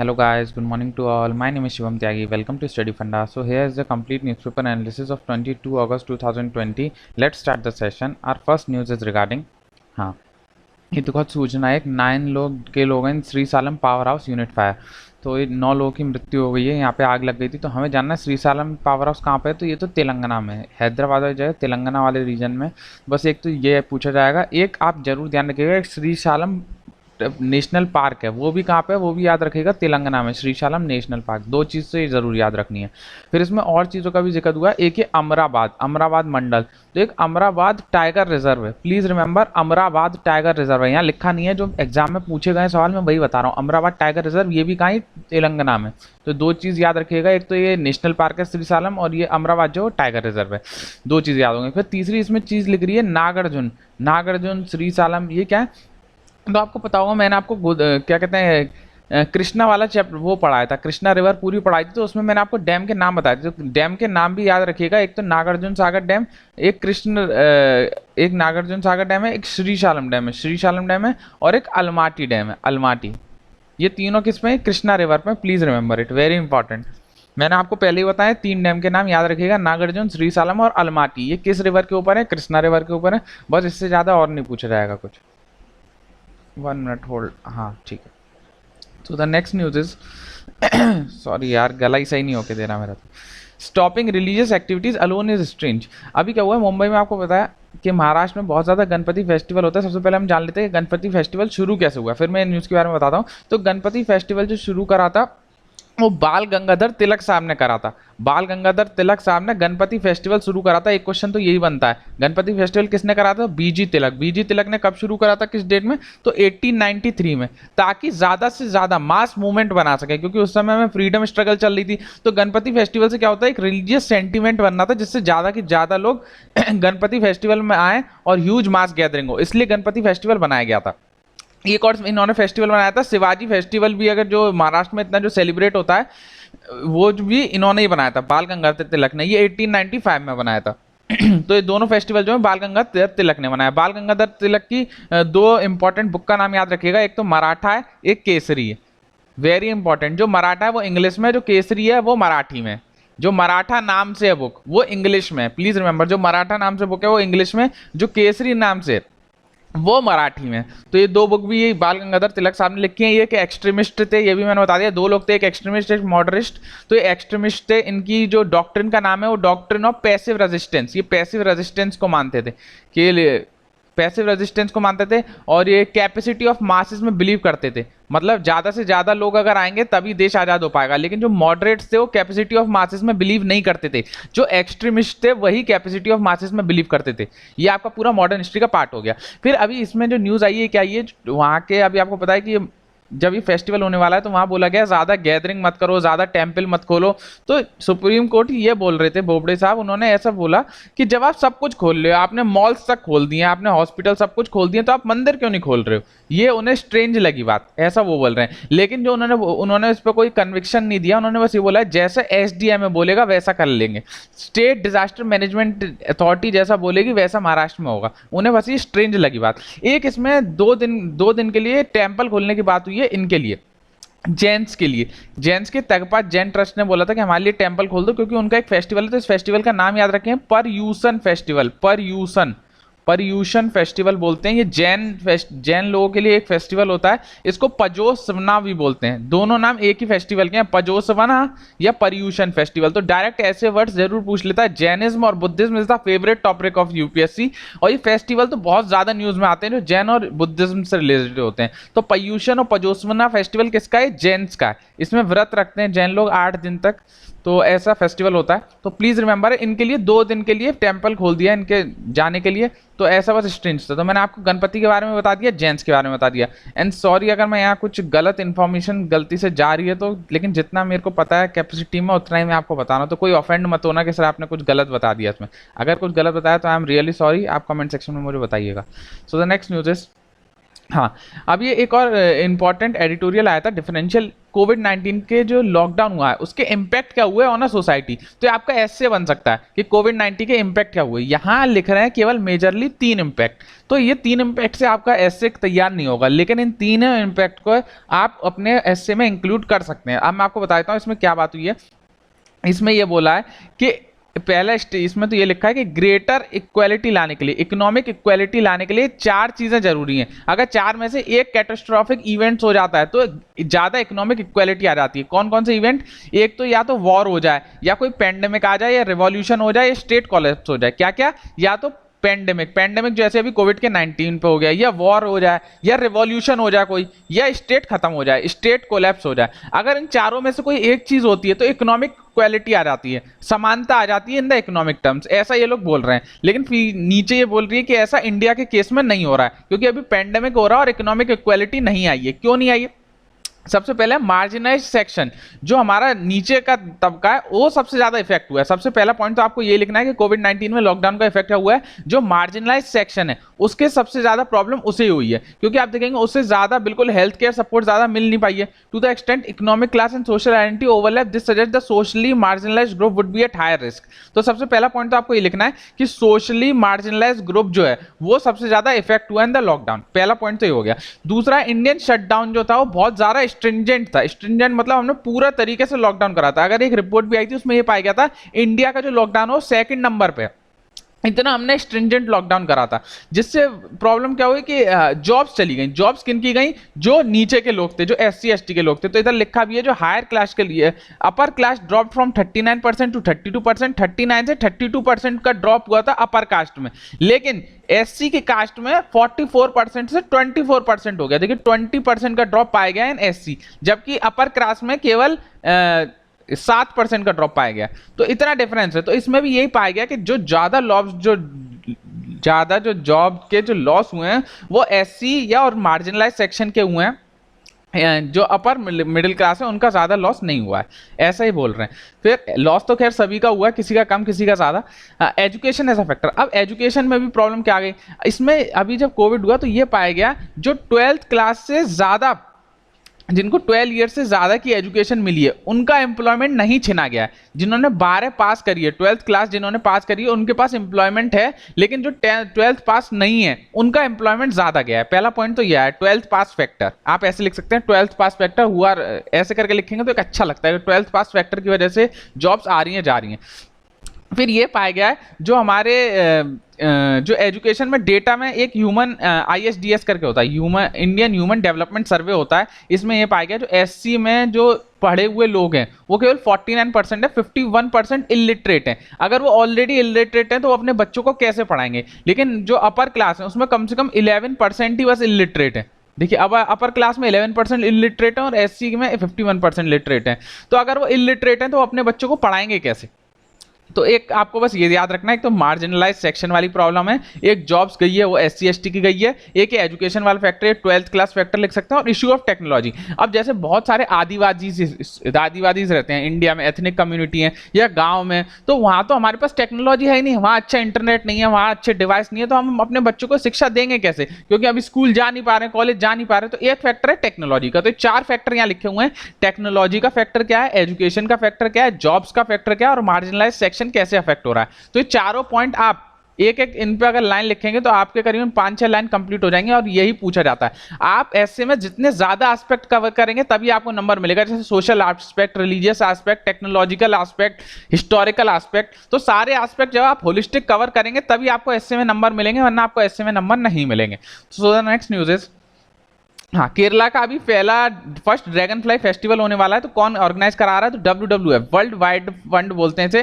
Hello guys, good morning to all. My name is Shivam Tyagi. Welcome to Study Funda. So here is the complete newspaper analysis of 22 August 2020. Let's start the session. Our first news is regarding हाँ हितगत सूचना एक 9 लोग हैं श्रीसालम power house unit fire. तो ये 9 लोगों की मृत्यु हो गई है, यहाँ पे आग लग गई थी। तो हमें जानना है श्रीसालम पावर हाउस कहाँ पे है। तो ये तो तेलंगाना में है, हैदराबाद वाली जगह तेलंगाना वाले रीजन में। बस एक तो ये पूछा जाएगा, एक आप जरूर ध्यान रखिएगा, एक श्रीसालम नेशनल पार्क है, वो भी कहाँ पे है वो भी याद रखिएगा, तेलंगाना में श्रीशालम नेशनल पार्क। दो चीज़ से ज़रूर याद रखनी है। फिर इसमें और चीज़ों का भी जिक्र हुआ, एक है अमराबाद मंडल। तो एक अमराबाद टाइगर रिजर्व है, please remember Amrabad tiger reserve है। यहाँ लिखा नहीं है, जो एग्जाम में पूछे गए सवाल मैं वही बता रहा हूँ। अमराबाद टाइगर रिजर्व ये भी कहाँ है, तेलंगाना में। तो दो चीज़ याद रखिएगा, एक तो ये नेशनल पार्क है श्रीशालम, और ये अमराबाद जो टाइगर रिजर्व है। दो चीज़ याद होंगी। फिर तीसरी इसमें चीज़ लिख रही है नागार्जुन श्रीशालम, ये क्या है। तो आपको पता होगा, मैंने आपको क्या कहते हैं कृष्णा वाला चैप्टर वो पढ़ाया था, कृष्णा रिवर पूरी पढ़ाई थी। तो उसमें मैंने आपको डैम के नाम बताए थे। तो डैम के नाम भी याद रखिएगा, एक तो नागार्जुन सागर डैम, एक नागार्जुन सागर डैम है, एक श्रीशालम डैम है, और एक अलमाटी डैम है, अलमाटी। ये तीनों किस में, कृष्णा रिवर में। Please remember it, very important. मैंने आपको पहले ही बताया, 3 डैम के नाम याद रखिएगा, नागार्जुन, श्रीशालम और अलमाटी। ये किस रिवर के ऊपर है, कृष्णा रिवर के ऊपर है। बस इससे ज्यादा और नहीं पूछा जाएगा कुछ। 1 मिनट होल्ड, हाँ ठीक है। तो the next news is sorry यार, गला ही सही नहीं होके दे रहा मेरा। तो stopping religious activities alone is strange. अभी क्या हुआ है, मुंबई में आपको बताया कि महाराष्ट्र में बहुत ज़्यादा गणपति फेस्टिवल होता है। सबसे पहले हम जान लेते हैं कि गणपति फेस्टिवल शुरू कैसे हुआ, फिर मैं न्यूज़ के बारे में बताता हूँ। तो गणपति फेस्टिवल जो शुरू करा था वो बाल गंगाधर तिलक साहब ने करा था। बाल गंगाधर तिलक साहब ने गणपति फेस्टिवल शुरू करा था। एक क्वेश्चन तो यही बनता है, गणपति फेस्टिवल किसने करा था, बीजी तिलक ने कब शुरू करा था, किस डेट में, तो 1893 में, ताकि ज्यादा से ज्यादा मास मूवमेंट बना सके, क्योंकि उस समय में फ्रीडम स्ट्रगल चल रही थी। तो गणपति फेस्टिवल से क्या होता है, एक रिलीजियस सेंटीमेंट बनना था, जिससे ज्यादा की ज्यादा लोग गणपति फेस्टिवल में आए और ह्यूज मास गैदरिंग हो, इसलिए गणपति फेस्टिवल बनाया गया था। एक और इन्होंने फेस्टिवल बनाया था शिवाजी फेस्टिवल भी, अगर जो महाराष्ट्र में इतना जो सेलिब्रेट होता है वो भी इन्होंने ही बनाया था, बाल गंगाधर तिलक ने। ये 1895 में बनाया था। तो ये दोनों फेस्टिवल जो है बाल गंगाधर तिलक ने बनाया। बाल गंगाधर तिलक की 2 इंपॉर्टेंट बुक का नाम याद रखिएगा, एक तो मराठा है, एक केसरी है। वेरी इंपॉर्टेंट, जो मराठा है वो इंग्लिश में, जो केसरी है वो मराठी में। जो मराठा नाम से है बुक वो इंग्लिश में, प्लीज रिमेंबर, जो मराठा नाम से बुक है वो इंग्लिश में, जो केसरी नाम से वो मराठी में। तो ये 2 बुक भी ये बाल गंगाधर तिलक साहब ने लिखी है। ये कि एक्सट्रीमिस्ट थे, ये भी मैंने बता दिया, 2 लोग थे, एक एक्सट्रीमिस्ट एक मॉडरेस्ट। तो ये एक्सट्रीमिस्ट थे, इनकी जो डॉक्ट्रिन का नाम है वो डॉक्ट्रिन ऑफ पैसिव रेजिस्टेंस। ये पैसिव रेजिस्टेंस को मानते थे, कि पैसिव रेजिस्टेंस को मानते थे, और ये कैपेसिटी ऑफ मासेस में बिलीव करते थे। मतलब ज्यादा से ज्यादा लोग अगर आएंगे तभी देश आजाद हो पाएगा। लेकिन जो मॉडरेट्स थे वो कैपेसिटी ऑफ मासेस में बिलीव नहीं करते थे, जो एक्सट्रीमिस्ट थे वही कैपेसिटी ऑफ मासेस में बिलीव करते थे। ये आपका पूरा मॉडर्न हिस्ट्री का पार्ट हो गया। फिर अभी इसमें जो न्यूज आई है, क्या ये वहां के, अभी आपको पता है कि जब ये फेस्टिवल होने वाला है तो वहां बोला गया ज्यादा गैदरिंग मत करो, ज्यादा टेंपल मत खोलो। तो सुप्रीम कोर्ट ये बोल रहे थे, बोबडे साहब, उन्होंने ऐसा बोला कि जब आप सब कुछ खोल रहे हो, आपने मॉल्स तक खोल दिए, आपने हॉस्पिटल सब कुछ खोल दिए, तो आप मंदिर क्यों नहीं खोल रहे हो। ये उन्हें स्ट्रेंज लगी बात, ऐसा वो बोल रहे हैं। लेकिन जो उन्होंने इस पर कोई कन्विक्शन नहीं दिया, उन्होंने बस ये बोला जैसे एसडीएम बोलेगा वैसा कर लेंगे, स्टेट डिजास्टर मैनेजमेंट अथॉरिटी जैसा बोलेगी वैसा महाराष्ट्र में होगा। उन्हें बस ये स्ट्रेंज लगी बात। एक इसमें 2 दिन के लिए टेंपल खोलने की बात हुई है, इनके लिए, जैन्स के लिए। जैन्स के तगपात जैन ट्रस्ट ने बोला था कि हमारे लिए टेंपल खोल दो, क्योंकि उनका एक फेस्टिवल है। तो इस फेस्टिवल का नाम याद रखें, पर्यूषण फेस्टिवल। पर्यूषण फेस्टिवल बोलते हैं। ये जैन लोगों के लिए एक फेस्टिवल होता है, इसको पजोसवना भी बोलते हैं। दोनों नाम एक ही फेस्टिवल के हैं, पजोसवना या पर्यूषण फेस्टिवल। तो डायरेक्ट ऐसे वर्ड्स जरूर पूछ लेता है। जैनिज्म और Buddhism is the favourite topic of UPSC, और ये फेस्टिवल तो बहुत ज्यादा न्यूज में आते हैं जो जैन और बुद्धिज्म से रिलेटेड होते हैं। तो पर्यूषण और पजोसवना फेस्टिवल किसका है, जैन्स का है। इसमें व्रत रखते हैं जैन लोग 8 दिन तक, तो ऐसा फेस्टिवल होता है। तो प्लीज रिमेंबर, इनके लिए 2 दिन के लिए टेंपल खोल दिया इनके जाने के लिए। तो ऐसा बस स्ट्रेंज था। तो मैंने आपको गणपति के बारे में बता दिया, जैन्स के बारे में बता दिया। एंड सॉरी अगर मैं यहाँ कुछ गलत इन्फॉर्मेशन गलती से जा रही है तो, लेकिन जितना मेरे को पता है कैपेसिटी में उतना ही मैं आपको बता रहा हूँ। तो कोई ऑफेंड मत होना कि सर आपने कुछ गलत बता दिया इसमें। अगर कुछ गलत बताया तो आई एम रियली सॉरी, आप कमेंट सेक्शन में मुझे बताइएगा। सो द नेक्स्ट न्यूज इज हाँ, अब ये एक और इम्पॉर्टेंट एडिटोरियल आया था डिफरेंशियल कोविड-19 के जो लॉकडाउन हुआ है उसके इम्पैक्ट क्या हुए ऑन अ सोसाइटी। तो ये आपका ऐसे बन सकता है कि कोविड-19 के इम्पैक्ट क्या हुए। यहाँ लिख रहे हैं केवल मेजरली 3 इम्पैक्ट। तो ये 3 इम्पैक्ट से आपका ऐसे तैयार नहीं होगा, लेकिन इन तीनों इम्पैक्ट को आप अपने ऐसे में इंक्लूड कर सकते हैं। अब मैं आपको बताता हूँ इसमें क्या बात हुई है। इसमें ये बोला है कि पहला इसमें तो ये लिखा है कि ग्रेटर इक्वालिटी लाने के लिए, इकोनॉमिक इक्वालिटी लाने के लिए 4 चीजें जरूरी हैं। अगर 4 में से एक कैटास्ट्रोफिक इवेंट्स हो जाता है तो ज्यादा इकोनॉमिक इक्वालिटी आ जाती है। कौन कौन से इवेंट? एक तो या तो वॉर हो जाए, या कोई पेंडेमिक आ जाए, या रिवॉल्यूशन हो जाए, या स्टेट कोलैप्स हो जाए। क्या क्या? या तो पेंडेमिक जैसे अभी कोविड के 19 पे हो गया, या वॉर हो जाए, या रिवॉल्यूशन हो जाए कोई, या स्टेट खत्म हो जाए, स्टेट कोलैप्स हो जाए। अगर इन चारों में से कोई एक चीज होती है तो इकोनॉमिक क्वालिटी आ जाती है, समानता आ जाती है इन द इकोनॉमिक टर्म्स। ऐसा ये लोग बोल रहे हैं, लेकिन नीचे ये बोल रही है कि ऐसा इंडिया के केस में नहीं हो रहा है, क्योंकि अभी पेंडेमिक हो रहा है और इकोनॉमिक इक्वालिटी नहीं आई है। क्यों नहीं आई है? सबसे पहले मार्जिनाइज सेक्शन, जो हमारा नीचे का तबका है, वो सबसे ज्यादा इफेक्ट हुआ है। सबसे पहला पॉइंट तो आपको ये लिखना है कि कोविड 19 में लॉकडाउन का इफेक्ट हुआ है जो मार्जिनलाइज सेक्शन है, उसके सबसे ज्यादा प्रॉब्लम उसे हुई है, क्योंकि आप देखेंगे उससे ज्यादा बिल्कुल हेल्थ केयर सपोर्ट ज्यादा मिल नहीं पाई है। To the extent economic class and social identity overlap, this suggest the socially marginalize group would be at higher risk. तो सबसे पहला पॉइंट तो आपको ये लिखना है कि सोशली मार्जिनलाइज ग्रुप जो है वो सबसे ज्यादा इफेक्ट हुआ इन द लॉकडाउन। पहला पॉइंट तो ये हो गया। दूसरा, इंडियन शटडाउन जो था वो बहुत ज्यादा स्ट्रिंजेंट था। स्ट्रिंजेंट मतलब हमने पूरा तरीके से लॉकडाउन करा था। अगर एक रिपोर्ट भी आई थी उसमें ये पाया गया था इंडिया का जो लॉकडाउन हो सेकंड नंबर पे, इतना हमने स्ट्रिंजेंट लॉकडाउन करा था। जिससे प्रॉब्लम क्या हुई कि जॉब्स चली गई। जॉब्स किन की गई? जो नीचे के लोग थे, जो SC ST के लोग थे। तो इधर लिखा भी है जो हायर क्लास के लिए, upper class drop from 39% to 32%, 39 से 32% का ड्रॉप हुआ था अपर कास्ट में। लेकिन SC की कास्ट में 44% से 24% हो गया। देखिए 20% का ड्रॉप पाया गया इन SC, जबकि अपर क्लास में केवल 7% का ड्रॉप पाया गया। तो इतना डिफरेंस है। तो इसमें भी यही पाया गया कि जो जो जॉब के जो लॉस हुए हैं वो SC या और मार्जिनलाइज सेक्शन के हुए हैं। जो अपर मिडिल क्लास है उनका ज्यादा लॉस नहीं हुआ है, ऐसा ही बोल रहे हैं। फिर लॉस तो खैर सभी का हुआ है, किसी का कम किसी का ज्यादा। Education as a factor. अब एजुकेशन में भी प्रॉब्लम क्या आ गई इसमें? अभी जब कोविड हुआ तो ये पाया गया जो 12th क्लास से ज्यादा, जिनको 12 ईयर से ज्यादा की एजुकेशन मिली है, उनका एम्प्लॉयमेंट नहीं छिना गया है। जिन्होंने 12 पास करी है, 12th क्लास जिन्होंने पास करी है, उनके पास एम्प्लॉयमेंट है, लेकिन जो 12th पास नहीं है उनका एम्प्लॉयमेंट ज्यादा गया है। पहला पॉइंट तो यह है 12th पास फैक्टर। आप ऐसे लिख सकते हैं 12th पास फैक्टर हुआ, ऐसे करके लिखेंगे तो एक अच्छा लगता है। 12th पास फैक्टर की वजह से जॉब्स आ रही हैं जा रही हैं। फिर ये पाया गया है जो हमारे जो एजुकेशन में डेटा में एक ह्यूमन ISDS करके होता है, ह्यूमन इंडियन ह्यूमन डेवलपमेंट सर्वे होता है। इसमें ये पाया गया जो SC में जो पढ़े हुए लोग हैं वो केवल 49% है, 51% इलिटरेट हैं। अगर वो ऑलरेडी इलिटरेट हैं तो वो अपने बच्चों को कैसे पढ़ाएंगे? लेकिन जो अपर क्लास है उसमें कम से कम 11% ही बस इलिटरेट है। देखिए अब अपर क्लास में 11% इलिटरेट है और SC में 51% लिटरेट है। तो अगर वो इलिटरेट हैं तो वो अपने बच्चों को पढ़ाएंगे कैसे? तो एक आपको बस ये याद रखना है, एक तो मार्जिनलाइज सेक्शन वाली प्रॉब्लम है, एक जॉब्स गई है वो SC ST की गई है, एक एजुकेशन वाला फैक्टर है, 12th क्लास फैक्टर लिख सकते हैं, और इशू ऑफ टेक्नोलॉजी। अब जैसे बहुत सारे आदिवासी रहते हैं इंडिया में, एथनिक कम्युनिटी है या गाँव में, तो वहाँ तो हमारे पास टेक्नोलॉजी है ही नहीं, वहाँ अच्छा इंटरनेट नहीं है, वहाँ अच्छे डिवाइस नहीं है, तो हम अपने बच्चों को शिक्षा देंगे कैसे? क्योंकि अभी स्कूल जा नहीं पा रहे हैं, कॉलेज जा नहीं पा रहे। तो एक फैक्टर है टेक्नोलॉजी का। तो 4 फैक्टर यहाँ लिखे हुए हैं। टेक्नोलॉजी का फैक्टर क्या है, एजुकेशन का फैक्टर क्या है, जॉब्स का फैक्टर क्या है, और मार्जिनलाइज सेक्शन कैसे अफेक्ट हो रहा है। तो ये चारों पॉइंट आप एक एक इन पे अगर लाइन लिखेंगे तो आपके करीबन 5-6 लाइन कंप्लीट हो जाएंगे। और यही पूछा जाता है, आप ऐसे में जितने ज्यादा एस्पेक्ट कवर करेंगे तभी आपको नंबर मिलेगा। जैसे social aspect, religious aspect, technological aspect, historical aspect, तो सारे एस्पेक्ट जब आप होलिस्टिक कवर करेंगे तभी आपको ऐसे में नंबर मिलेंगे, वरना आपको ऐसे में नंबर नहीं मिलेंगे। सो द नेक्स्ट न्यूज इज, हाँ, केरला का अभी फर्स्ट ड्रैगन फ्लाई फेस्टिवल होने वाला है। तो कौन ऑर्गेनाइज करा रहा है? तो WWF, वर्ल्ड वाइड फंड बोलते हैं इसे,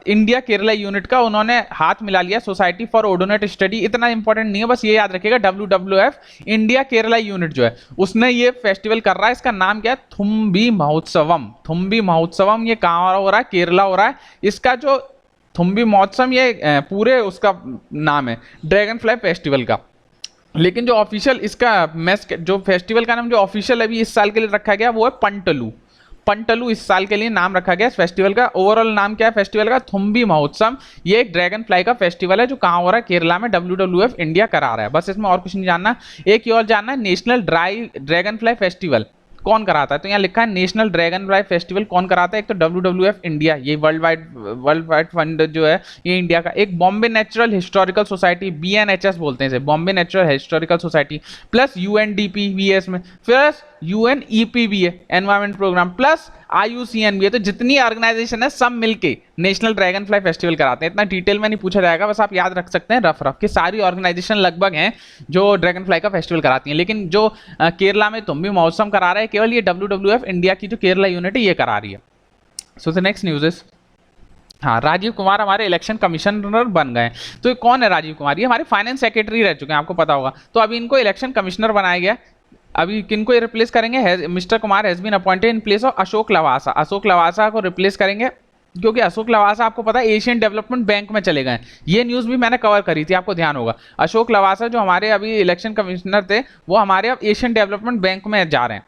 इंडिया केरला यूनिट का उन्होंने हाथ मिला लिया। सोसाइटी फॉर ओडोनेट स्टडी, इतना इंपॉर्टेंट नहीं है, बस ये याद रखिएगा WWF इंडिया केरला यूनिट जो है उसने ये फेस्टिवल कर रहा है। इसका नाम क्या है? थुम्बी महोत्सवम। थुम्बी महोत्सवम ये कहाँ हो रहा है? केरला हो रहा है। इसका जो थुम्बी महोत्सव ये पूरे उसका नाम है ड्रैगन फ्लाई फेस्टिवल का। लेकिन जो ऑफिशियल इसका जो फेस्टिवल का नाम जो ऑफिशियल अभी इस साल के लिए रखा गया वो है पंटलू। पंटलू इस साल के लिए नाम रखा गया इस फेस्टिवल का। ओवरऑल नाम क्या है फेस्टिवल का? थुम्बी महोत्सव। ये एक ड्रैगन फ्लाई का फेस्टिवल है जो कहाँ हो रहा है? केरला में WWF इंडिया करा रहा है। बस इसमें और कुछ नहीं जानना। एक ही और जानना है, नेशनल ड्रैगन फ्लाई फेस्टिवल कौन कराता है? तो यहाँ लिखा है नेशनल ड्रैगन फ्लाई फेस्टिवल कौन कराता है? एक तो WWF इंडिया, ये वर्ल्ड वाइड फंड जो है ये इंडिया का। एक Bombay natural historical society, BNHS बोलते हैं इसे, Bombay natural historical society, plus UNDP भी है इसमें, प्लस UNEP भी है एनवायरमेंट प्रोग्राम, प्लस IUCN भी है। तो जितनी ऑर्गेनाइजेशन है सब मिलके नेशनल ड्रैगन फ्लाई फेस्टिवल कराते हैं। इतना डिटेल में नहीं पूछा जाएगा, बस आप याद रख सकते हैं रफ रफ कि सारी ऑर्गेनाइजेशन लगभग हैं जो ड्रैगन फ्लाई का फेस्टिवल कराती हैं। लेकिन जो केरला में तुम्बी महोत्सव करा रहा है केवल ये WWF इंडिया की जो केरला यूनिट है ये करा रही है। So the next news is, हाँ, राजीव कुमार हमारे इलेक्शन कमिश्नर बन गए। तो ये कौन है राजीव कुमार? ये हमारे फाइनेंस सेक्रेटरी रह चुके हैं, आपको पता होगा। तो अभी इनको इलेक्शन कमिश्नर बनाया गया। अभी किनको ये रिप्लेस करेंगे? Mister Kumar has been appointed in place of Ashok Lavasa. Ashok Lavasa को रिप्लेस करेंगे क्योंकि अशोक लवासा आपको पता है एशियन डेवलपमेंट बैंक में चले गए। ये न्यूज़ भी मैंने कवर करी थी, आपको ध्यान होगा। अशोक लवासा जो हमारे अभी इलेक्शन कमिश्नर थे वो हमारे अब एशियन डेवलपमेंट बैंक में जा रहे हैं।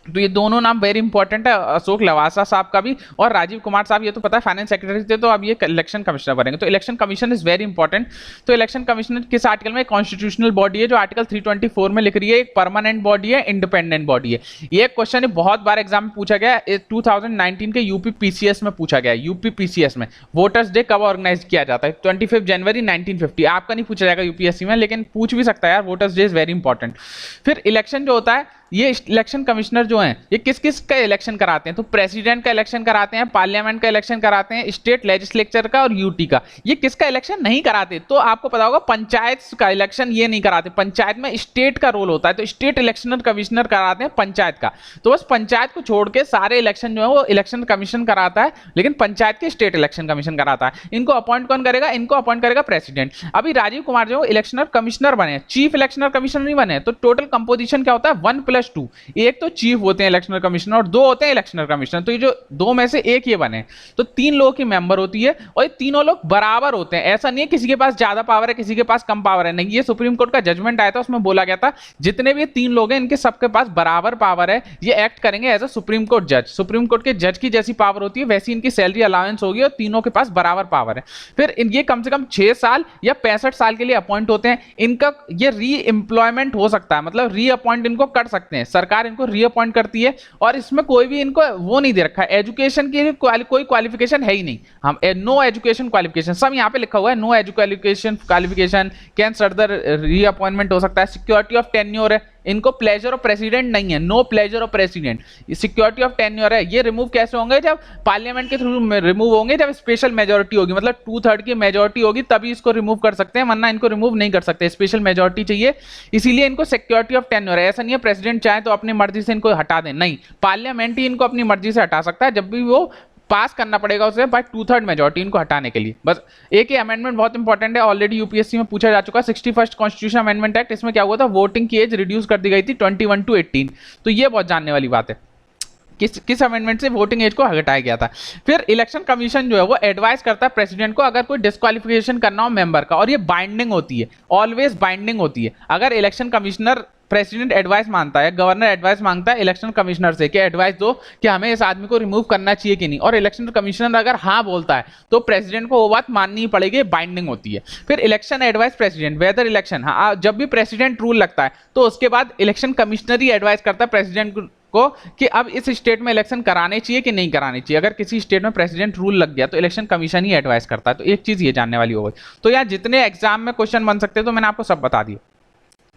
तो ये दोनों नाम वेरी इंपॉर्टेंट है, अशोक लवासा साहब का भी और राजीव कुमार साहब, ये तो पता है फाइनेंस सेक्रेटरी थे, तो अब ये इलेक्शन कमिश्नर बनेंगे। तो election commission is very important. तो इलेक्शन कमिश्नर किस आर्टिकल में? कॉन्स्टिट्यूशनल बॉडी है जो आर्टिकल 324 में लिख रही है, एक परमानेंट बॉडी है, इंडिपेंडेंट बॉडी है। ये क्वेश्चन बहुत बार एग्जाम में पूछा गया, 2019 के यूपी PCS में पूछा गया। यूपी PCS में वोटर्स डे कब ऑर्गेनाइज किया जाता है? 25 जनवरी 1950। आपका नहीं पूछा जाएगा UPSC में, लेकिन पूछ भी सकता है यार, voters day is very important. फिर इलेक्शन जो होता है, ये इलेक्शन कमिश्नर जो हैं ये किस किस का इलेक्शन कराते हैं? तो प्रेसिडेंट का इलेक्शन कराते हैं, पार्लियामेंट का इलेक्शन कराते हैं, स्टेट लेजिस्लेचर का और यूटी का। ये किसका इलेक्शन नहीं कराते? तो आपको पता होगा पंचायत का इलेक्शन ये नहीं कराते। पंचायत में स्टेट का रोल होता है, तो स्टेट इलेक्शन कमिश्नर कराते हैं पंचायत का। तो बस पंचायत को छोड़ के सारे इलेक्शन जो है वो इलेक्शन कमीशन कराता है, लेकिन पंचायत के स्टेट इलेक्शन कमीशन कराता है। इनको अपॉइंट कौन करेगा? इनको अपॉइंट करेगा प्रेसिडेंट। अभी राजीव कुमार जो इलेक्शनर कमिश्नर बने, चीफ इलेक्शनर कमिश्नर नहीं बने। तो टोटल कंपोजिशन क्या होता है? 1+2। एक तो चीफ होते हैं इलेक्शनर कमिश्नर और 2 होते हैं इलेक्शनर कमिश्नर। तो ये जो 2 में से एक ये बने, तो 3 लोगों की मेंबर होती है और ये तीनों लोग बराबर होते हैं। ऐसा नहीं है किसी के पास ज्यादा पावर है किसी के पास कम पावर है, नहीं। ये सुप्रीम कोर्ट का जजमेंट आया था, उसमें बोला गया था जितने भी 3 लोग हैं इनके सबके पास बराबर पावर है। ये एक्ट करेंगे एज अ सुप्रीम कोर्ट जज। सुप्रीम कोर्ट के जज की जैसी पावर होती है वैसी इनकी सैलरी अलाउंस होगी और तीनों के पास बराबर पावर है। फिर ये कम से कम 6 साल या 65 साल के लिए अपॉइंट होते हैं। इनका ये री एम्प्लॉयमेंट हो सकता है, मतलब री अपॉइंट इनको कर सकते हैं, सरकार इनको री अपॉइंट करती है। और इसमें कोई भी इनको वो नहीं दे रखा है, एजुकेशन की कोई क्वालिफिकेशन है ही नहीं। हम नो एजुकेशन क्वालिफिकेशन सब यहाँ पे लिखा हुआ है, no education qualification can further re appointment हो सकता है। सिक्योरिटी ऑफ टेन्योर है, इनको प्लेजर ऑफ प्रेसिडेंट नहीं है, no pleasure of president. Security of tenure है। ये रिमूव कैसे होंगे? जब पार्लियामेंट के थ्रू रिमूव होंगे, जब स्पेशल मेजोरिटी होगी, मतलब 2/3 की मेजोरिटी होगी तभी इसको रिमूव कर सकते हैं, वरना इनको रिमूव नहीं कर सकते, स्पेशल मेजोरिटी चाहिए। इसीलिए इनको सिक्योरिटी ऑफ टेन्योर है। ऐसा नहीं है प्रेसिडेंट चाहे तो अपनी मर्जी से इनको हटा दें, नहीं, पार्लियामेंट ही इनको अपनी मर्जी से हटा सकता है जब भी वो पास करना पड़ेगा उसे बाय 2/3 मेजोरिटी इनको हटाने के लिए। बस एक ही अमेंडमेंट बहुत इंपॉर्टेंट है, ऑलरेडी यूपीएससी में पूछा जा चुका है, 61st कॉन्स्टिट्यूशन अमेंडमेंट एक्ट। इसमें क्या हुआ था? वोटिंग की एज रिड्यूस कर दी गई थी 21 to 18। तो ये बहुत जानने वाली बात है, किस अमेंडमेंट से वोटिंग एज को हटाया गया था। फिर इलेक्शन कमीशन जो है वो एडवाइस करता है प्रेसिडेंट को अगर कोई डिस्क्वालिफिकेशन करना हो मेंबर का, और ये बाइंडिंग होती है, ऑलवेज बाइंडिंग होती है। अगर इलेक्शन कमिश्नर प्रेसिडेंट एडवाइस मांगता है, गवर्नर एडवाइस मांगता है इलेक्शन कमिश्नर से कि एडवाइस दो कि हमें इस आदमी को रिमूव करना चाहिए कि नहीं, और इलेक्शन कमिश्नर अगर हाँ बोलता है तो प्रेसिडेंट को वो बात माननी ही पड़ेगी, बाइंडिंग होती है। फिर election advice president whether election, हाँ, जब भी प्रेसिडेंट रूल लगता है तो उसके बाद इलेक्शन कमिश्नर ही एडवाइस करता है प्रेसिडेंट को कि अब इस स्टेट में इलेक्शन कराने चाहिए कि नहीं कराने चाहिए। अगर किसी स्टेट में प्रेसिडेंट रूल लग गया तो इलेक्शन कमीशन ही एडवाइस करता है। तो एक चीज ये जानने वाली हो गई। तो यार जितने एग्जाम में क्वेश्चन बन सकते हैं तो मैंने आपको सब बता दिया।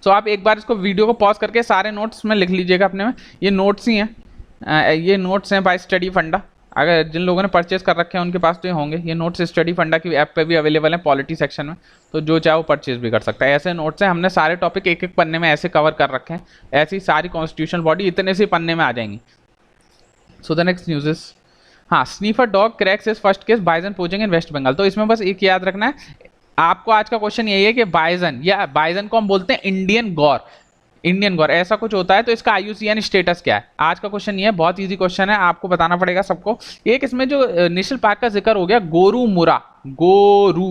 तो आप एक बार इसको वीडियो को पॉज करके सारे नोट्स में लिख लीजिएगा अपने में। ये नोट्स ही हैं, ये नोट्स हैं बाय स्टडी फंडा। अगर जिन लोगों ने परचेज कर रखे हैं उनके पास तो ये होंगे। ये नोट्स स्टडी फंडा की ऐप पे भी अवेलेबल है, पॉलिटी सेक्शन में, तो जो चाहे वो परचेज भी कर सकता है। ऐसे नोट्स हैं, हमने सारे टॉपिक एक एक पन्ने में ऐसे कवर कर रखे हैं। ऐसी सारी कॉन्स्टिट्यूशन बॉडी इतने से पन्ने में आ जाएंगी। So the next news is, हाँ, sniffer dog cracks its first case bison poaching in West Bengal. तो इसमें बस एक याद रखना है आपको, आज का क्वेश्चन यही है कि बाइजन, या बाइजन को हम बोलते हैं इंडियन गौर, इंडियन गौर ऐसा कुछ होता है, तो इसका IUCN स्टेटस क्या है? आज का क्वेश्चन ये है, बहुत इजी क्वेश्चन है, आपको बताना पड़ेगा सबको। एक इसमें जो नेशनल पार्क का जिक्र हो गया, गोरुमुरा, गोरू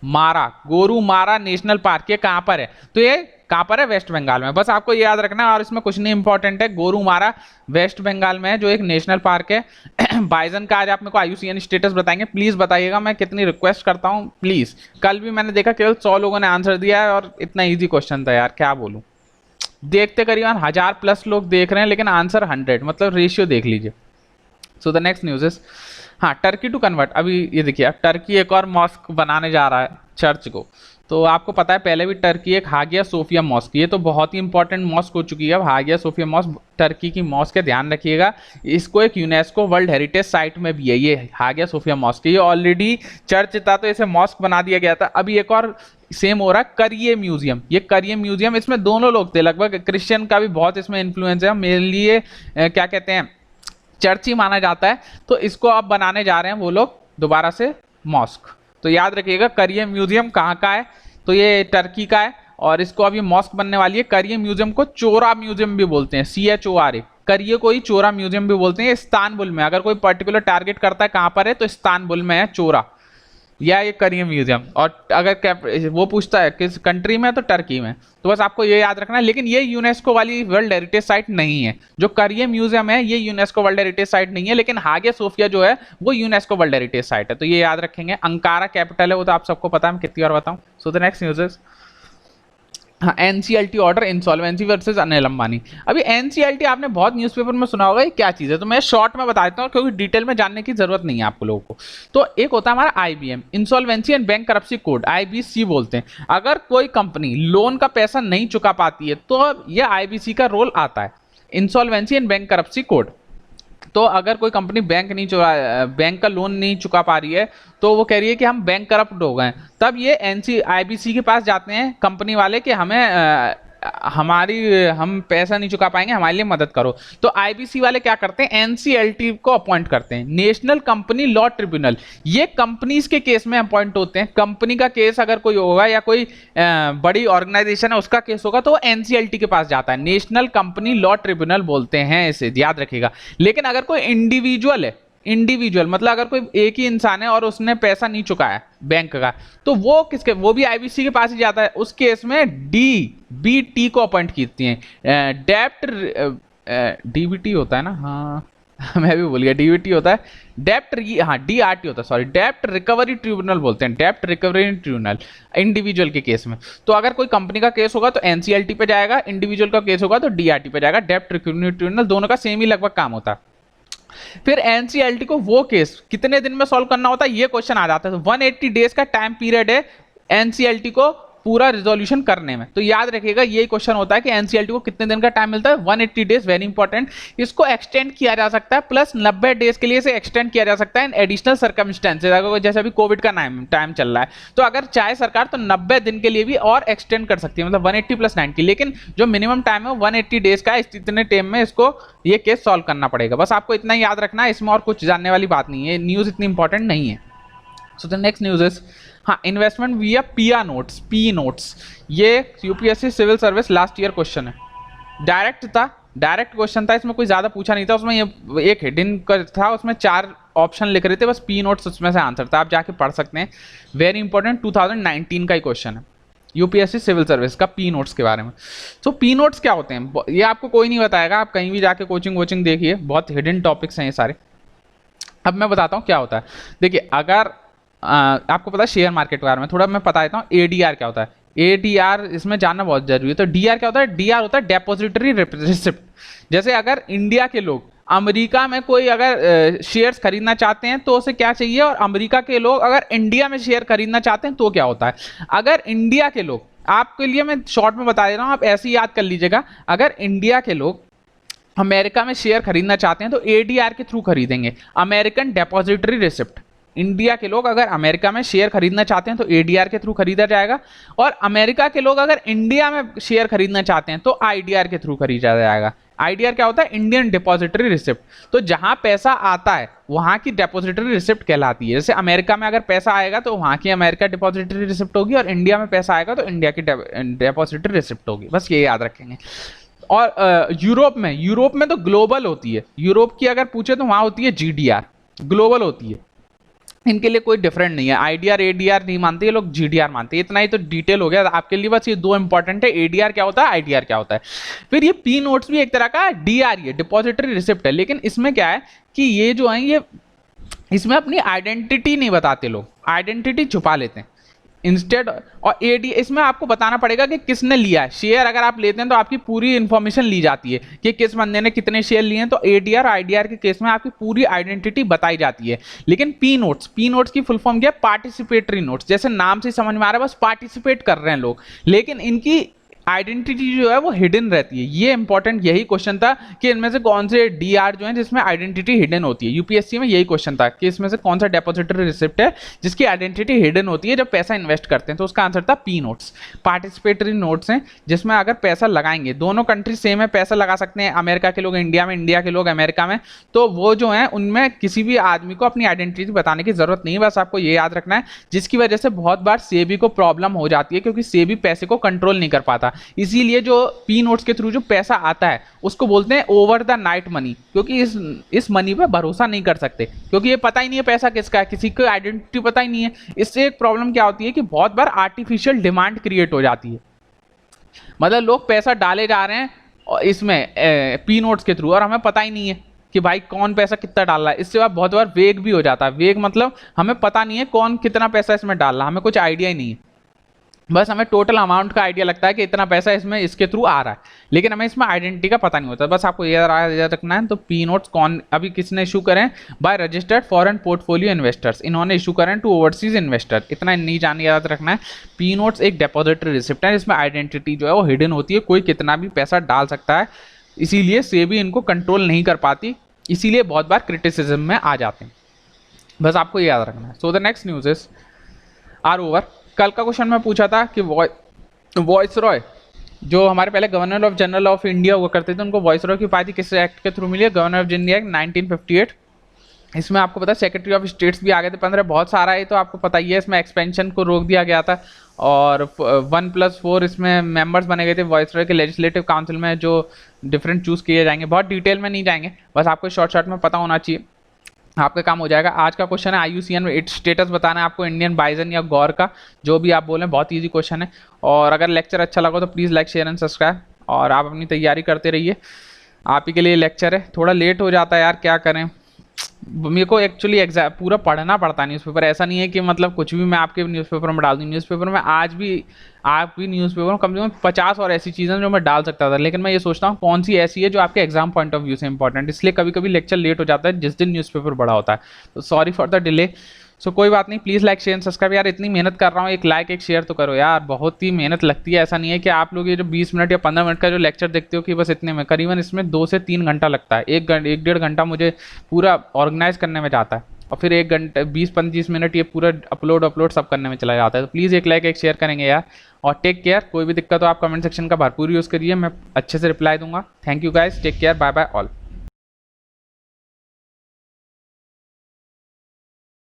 मारा, गोरुमारा नेशनल पार्क, ये कहां पर है? तो ये कहां पर है? वेस्ट बंगाल में। बस आपको ये याद रखना है और इसमें कुछ नहीं इंपॉर्टेंट है। गोरुमारा वेस्ट बंगाल में है, जो एक नेशनल पार्क है। बाइजन का आज आप मेरे को आईयूसीएन स्टेटस बताएंगे, प्लीज बताइएगा, मैं कितनी रिक्वेस्ट करता हूं प्लीज। कल भी मैंने देखा केवल 100 लोगों ने आंसर दिया है और इतना इजी क्वेश्चन था यार, क्या बोलूं। देखते करीबन 1000+ लोग देख रहे हैं लेकिन आंसर 100, मतलब रेशियो देख लीजिए। सो द नेक्स्ट न्यूज इज, हाँ, टर्की टू कन्वर्ट। अभी ये देखिए, अब टर्की एक और मॉस्क बनाने जा रहा है, चर्च को। तो आपको पता है पहले भी टर्की एक हागिया सोफिया मॉस्क, ये तो बहुत ही इंपॉर्टेंट मॉस्क हो चुकी है अब हागिया सोफिया मॉस्क, टर्की की मॉस्क है, ध्यान रखिएगा। इसको एक यूनेस्को वर्ल्ड हेरिटेज साइट में भी है ये हागिया सोफिया मॉस्क। ये ऑलरेडी चर्च था तो इसे मॉस्क बना दिया गया था। अभी एक और सेम हो रहा है, करिए म्यूजियम। ये करिए म्यूजियम, इसमें दोनों लोग थे, लगभग क्रिश्चियन का भी बहुत इसमें इन्फ्लुएंस है, मेनली ये क्या कहते हैं, चर्च ही माना जाता है। तो इसको अब बनाने जा रहे हैं वो लोग दोबारा से मॉस्क। तो याद रखिएगा करिए म्यूजियम कहाँ का है, तो ये टर्की का है और इसको अभी मॉस्क बनने वाली है। करिए म्यूजियम को चोरा म्यूजियम भी बोलते हैं, CHORA, करिए को ही चोरा म्यूजियम भी बोलते हैं। इस्तानबुल में, अगर कोई पर्टिकुलर टारगेट करता है कहां पर है तो इस्तानबुल में है चोरा या ये करिए म्यूजियम। और अगर वो पूछता है किस कंट्री में तो टर्की में, तो बस आपको ये याद रखना है। लेकिन ये यूनेस्को वाली वर्ल्ड हेरिटेज साइट नहीं है, जो करिए म्यूजियम है ये यूनेस्को वर्ल्ड हेरिटेज साइट नहीं है, लेकिन हागिया सोफिया जो है वो यूनेस्को वर्ल्ड हेरिटेज साइट है, तो ये याद रखेंगे। अंकारा कैपिटल है, वो तो आप सबको पता है, मैं कितनी बार बताऊं। So the next news is, हाँ, NCLT order insolvency versus Anil Ambani. अभी एनसीएलटी आपने बहुत न्यूज़पेपर में सुना होगा, ये क्या चीज़ है, तो मैं शॉर्ट में बता देता हूँ क्योंकि डिटेल में जानने की जरूरत नहीं है आपको लोगों को। तो एक होता है हमारा IBM, insolvency and bankruptcy code, IBC बोलते हैं। अगर कोई कंपनी लोन का पैसा नहीं चुका पाती है तो यह आईबीसी का रोल आता है, इंसॉल्वेंसी एंड बैंकरप्सी कोड। तो अगर कोई कंपनी बैंक का लोन नहीं चुका पा रही है तो वो कह रही है कि हम बैंक करप्ट हो गए, तब ये आईबीसी के पास जाते हैं कंपनी वाले कि हमें हम पैसा नहीं चुका पाएंगे, हमारे लिए मदद करो। तो आईबीसी वाले क्या करते हैं, एनसीएलटी को अपॉइंट करते हैं, नेशनल कंपनी लॉ ट्रिब्यूनल। ये कंपनीज के केस में अपॉइंट होते हैं। कंपनी का केस अगर कोई होगा या कोई बड़ी ऑर्गेनाइजेशन है उसका केस होगा तो वो एनसीएलटी के पास जाता है, नेशनल कंपनी लॉ ट्रिब्यूनल बोलते हैं इसे, याद रखिएगा। लेकिन अगर कोई इंडिविजुअल है, इंडिविजुअल मतलब अगर कोई एक ही इंसान है और उसने पैसा नहीं चुकाया बैंक का, तो वो किसके, वो भी आईबीसी के पास ही जाता है। उस केस में डीबीटी को अपॉइंट करती हैं, डीबीटी होता है ना, हाँ मैं भी भूल गया, डीबीटी होता है, डीआरटी होता है, सॉरी, डेप्ट रिकवरी ट्रिब्यूनल बोलते हैं, डेप्ट रिकवरी ट्रिब्यूनल इंडिविजुअल के केस में। तो अगर कोई कंपनी का केस होगा तो एनसीएलटी पे जाएगा, इंडिविजुअल का केस होगा तो डीआरटी पे जाएगा, डेप्ट रिकवरी ट्रिब्यूनल, दोनों का सेम ही लगभग काम होता है। फिर एनसीएलटी को वो केस कितने दिन में सॉल्व करना होता है, ये क्वेश्चन आ जाता है। तो 180 डेज का टाइम पीरियड है एनसीएलटी को पूरा रिजोल्यूशन करने में। तो याद रखिएगा यही क्वेश्चन होता है कि एनसीएलटी को कितने दिन का टाइम मिलता है, 180 डेज, वेरी इंपॉर्टेंट। इसको एक्सटेंड किया जा सकता है प्लस 90 डेज के लिए इसे एक्सटेंड किया जा सकता है इन एडिशनल सर्कमस्टेंसेज, अगर जैसे अभी कोविड का टाइम चल रहा है तो अगर चाहे सरकार तो 90 दिन के लिए भी और एक्सटेंड कर सकती है, मतलब 180 + 90, लेकिन जो मिनिमम टाइम है 180 डेज का, इतने टाइम में इसको ये केस सॉल्व करना पड़ेगा। बस आपको इतना ही याद रखना है, इसमें और कुछ जानने वाली बात नहीं है, न्यूज इतनी इंपॉर्टेंट नहीं है। So the next news is, हाँ, investment via P notes, P notes, ये UPSC civil service last year question है, डायरेक्ट था, डायरेक्ट क्वेश्चन था, इसमें कोई ज्यादा पूछा नहीं था, उसमें ये एक हिडन था, उसमें 4 ऑप्शन लिख रहे थे, बस पी नोट्स उसमें से आंसर था, आप जाके पढ़ सकते हैं, वेरी इंपॉर्टेंट, 2019 का ही क्वेश्चन है यूपीएससी सिविल सर्विस का, पी नोट्स के बारे में। तो पी नोट्स क्या होते हैं ये आपको कोई नहीं बताएगा, आप कहीं भी जाके कोचिंग देखिए, बहुत हिडन टॉपिक्स हैं ये सारे। अब मैं बताता हूँ क्या होता है। देखिए, अगर आपको पता है शेयर मार्केट के बारे में थोड़ा मैं बता देता हूँ, एडीआर क्या होता है, एडीआर इसमें जानना बहुत जरूरी है। तो डीआर क्या होता है, डीआर होता है डेपोजिटरी रिसिप्ट। जैसे अगर इंडिया के लोग अमेरिका में कोई अगर शेयर्स खरीदना चाहते हैं तो उसे क्या चाहिए, और अमेरिका के लोग अगर इंडिया में शेयर खरीदना चाहते हैं तो क्या होता है। अगर इंडिया के लोग, आपके लिए मैं शॉर्ट में बता दे रहा हूँ, आप ऐसे ही याद कर लीजिएगा, अगर इंडिया के लोग अमेरिका में शेयर खरीदना चाहते हैं तो एडीआर के थ्रू खरीदेंगे, अमेरिकन डेपोजिटरी रिसिप्ट। इंडिया के लोग अगर अमेरिका में शेयर खरीदना चाहते हैं तो एडीआर के थ्रू खरीदा जाएगा, और अमेरिका के लोग अगर इंडिया में शेयर खरीदना चाहते हैं तो आईडीआर के थ्रू खरीदा जाएगा। आईडीआर क्या होता है, इंडियन डिपॉजिटरी रिसिप्ट। तो जहां पैसा आता है वहां की डिपॉजिटरी रिसिप्ट कहलाती है। जैसे अमेरिका में अगर पैसा आएगा तो वहां की अमेरिका डिपॉजिटरी रिसिप्ट होगी, और इंडिया में पैसा आएगा तो इंडिया की डिपॉजिटरी रिसिप्ट होगी, बस ये याद रखेंगे। और यूरोप में तो ग्लोबल होती है, यूरोप की अगर पूछे तो वहां होती है जीडीआर, ग्लोबल होती है। इनके लिए कोई डिफरेंट नहीं है, आईडीआर एडीआर नहीं मानते ये लोग, जीडीआर मानते हैं। इतना ही तो डिटेल हो गया आपके लिए, बस ये दो इंपॉर्टेंट है, एडीआर क्या होता है, आईडीआर क्या होता है। फिर ये पी नोट्स भी एक तरह का डीआर है, डिपॉजिटरी रिसिप्ट है, लेकिन इसमें क्या है कि ये जो है ये इसमें अपनी आइडेंटिटी नहीं बताते लोग, आइडेंटिटी छुपा लेते हैं इंस्टेड। और एडी इसमें आपको बताना पड़ेगा कि किसने लिया है शेयर। अगर आप लेते हैं तो आपकी पूरी इंफॉर्मेशन ली जाती है कि किस बंदे ने कितने शेयर लिए हैं, तो एडीआर आईडीआर के केस में आपकी पूरी आइडेंटिटी बताई जाती है। लेकिन पी नोट्स की फुल फॉर्म क्या है, पार्टिसिपेटरी नोट्स। जैसे नाम से समझ में आ रहा है, बस पार्टिसिपेट कर रहे हैं लोग, लेकिन इनकी आइडेंटिटी जो है वो हिडन रहती है। ये इंपॉर्टेंट यही क्वेश्चन था कि इनमें से कौन से डीआर जो है जिसमें आइडेंटिटी हिडन होती है। यूपीएससी में यही क्वेश्चन था कि इसमें से कौन सा डिपॉजिटरी रिसिप्ट है जिसकी आइडेंटिटी हिडन होती है जब पैसा इन्वेस्ट करते हैं, तो उसका आंसर था पी नोट्स। पार्टिसिपेटरी नोट्स हैं जिसमें अगर पैसा लगाएंगे, दोनों कंट्री सेम है, पैसा लगा सकते हैं, अमेरिका के लोग इंडिया में, इंडिया के लोग अमेरिका में, तो वो जो है उनमें किसी भी आदमी को अपनी आइडेंटिटी बताने की जरूरत नहीं है। बस आपको ये याद रखना है, जिसकी वजह से बहुत बार सेबी को प्रॉब्लम हो जाती है, क्योंकि सेबी पैसे को कंट्रोल नहीं कर पाता। इसीलिए जो पी नोट्स के थ्रू जो पैसा आता है उसको बोलते हैं ओवर द नाइट मनी, क्योंकि इस मनी पे भरोसा नहीं कर सकते, क्योंकि ये पता ही नहीं है पैसा किसका है, किसी को आइडेंटिटी पता ही नहीं है। इससे एक प्रॉब्लम क्या होती है कि बहुत बार आर्टिफिशियल डिमांड क्रिएट हो जाती है, मतलब लोग पैसा डाले जा रहे हैं इसमें पी नोट्स के थ्रू और हमें पता ही नहीं है कि भाई कौन पैसा कितना डाल रहा है। इससे बहुत बार वेग भी हो जाता है। वेग मतलब हमें पता नहीं है कौन कितना पैसा इसमें डाल रहा है, हमें कुछ आइडिया ही नहीं है, बस हमें टोटल अमाउंट का आइडिया लगता है कि इतना पैसा इसमें इसके थ्रू आ रहा है, लेकिन हमें इसमें आइडेंटिटी का पता नहीं होता। बस आपको याद रखना है। तो पी नोट्स कौन अभी किसने इशू करें, by registered foreign portfolio investors, इन्होंने इशू करें टू ओवरसीज इन्वेस्टर। इतना नहीं जान याद रखना है। पी नोट्स एक डिपॉजिटरी रिसिप्ट है जिसमें आइडेंटिटी जो है वो हिडन होती है, कोई कितना भी पैसा डाल सकता है, इसीलिए सेबी इनको कंट्रोल नहीं कर पाती, इसीलिए बहुत बार क्रिटिसिज्म में आ जाते हैं। बस आपको याद रखना है। So the next news is are over. कल का क्वेश्चन मैं पूछा था कि वॉइस रॉय जो हमारे पहले governor of general of India हुआ करते थे, उनको वॉइस रॉय की उपाधि किस एक्ट के थ्रू मिली है, गवर्नर ऑफ इंडिया एक्ट 1958। इसमें आपको पता है सेक्रेटरी ऑफ स्टेट्स भी आ गए थे 15, बहुत सारा है तो आपको पता ही है। इसमें एक्सपेंशन को रोक दिया गया था और 1+4 इसमें मेंबर्स बने गए थे वॉइस रॉय के लेजिस्लेटिव काउंसिल में, जो डिफरेंट चूज किए जाएंगे। बहुत डिटेल में नहीं जाएंगे, बस आपको शॉर्ट में पता होना चाहिए, आपका काम हो जाएगा। आज का क्वेश्चन है IUCN में स्टेटस बताना है आपको इंडियन बाइजन या गौर का, जो भी आप बोलें, बहुत इजी क्वेश्चन है। और अगर लेक्चर अच्छा लगा तो please like share and subscribe, और आप अपनी तैयारी करते रहिए। आप ही के लिए लेक्चर है, थोड़ा लेट हो जाता है यार, क्या करें, मेरे को एक्चुअली एग्जाम पूरा पढ़ना पड़ता है न्यूज़पेपर। ऐसा नहीं है कि मतलब कुछ भी मैं आपके न्यूज़पेपर में डाल दूँ। न्यूज़पेपर में आज भी आप भी न्यूज़पेपर में कम से कम 50 और ऐसी चीज़ें जो मैं डाल सकता था, लेकिन मैं ये सोचता हूँ कौन सी ऐसी है जो आपके एग्जाम पॉइंट ऑफ व्यू से इंपॉर्टेंट, इसलिए कभी कभी लेक्चर लेट हो जाता है जिस दिन न्यूज़पेपर बड़ा होता है। तो सॉरी फॉर द डिले। सो कोई बात नहीं, प्लीज़ लाइक शेयर सब्सक्राइब। यार इतनी मेहनत कर रहा हूँ, एक लाइक एक शेयर तो करो यार, बहुत ही मेहनत लगती है। ऐसा नहीं है कि आप लोग ये जो 20 मिनट या 15 मिनट का जो लेक्चर देखते हो कि बस इतने में, करीबन इसमें 2 से 3 घंटा लगता है। एक 1.5 घंटा मुझे पूरा ऑर्गेनाइज करने में जाता है, और फिर 1 घंटे 20-25 मिनट ये पूरा अपलोड सब करने में चला जाता है। तो प्लीज़ एक लाइक एक शेयर करेंगे यार, और टेक केयर। कोई भी दिक्कत हो आप कमेंट सेक्शन का भरपूर यूज़ करिए, मैं अच्छे से रिप्लाई दूंगा। Thank you guys, take care, bye bye all.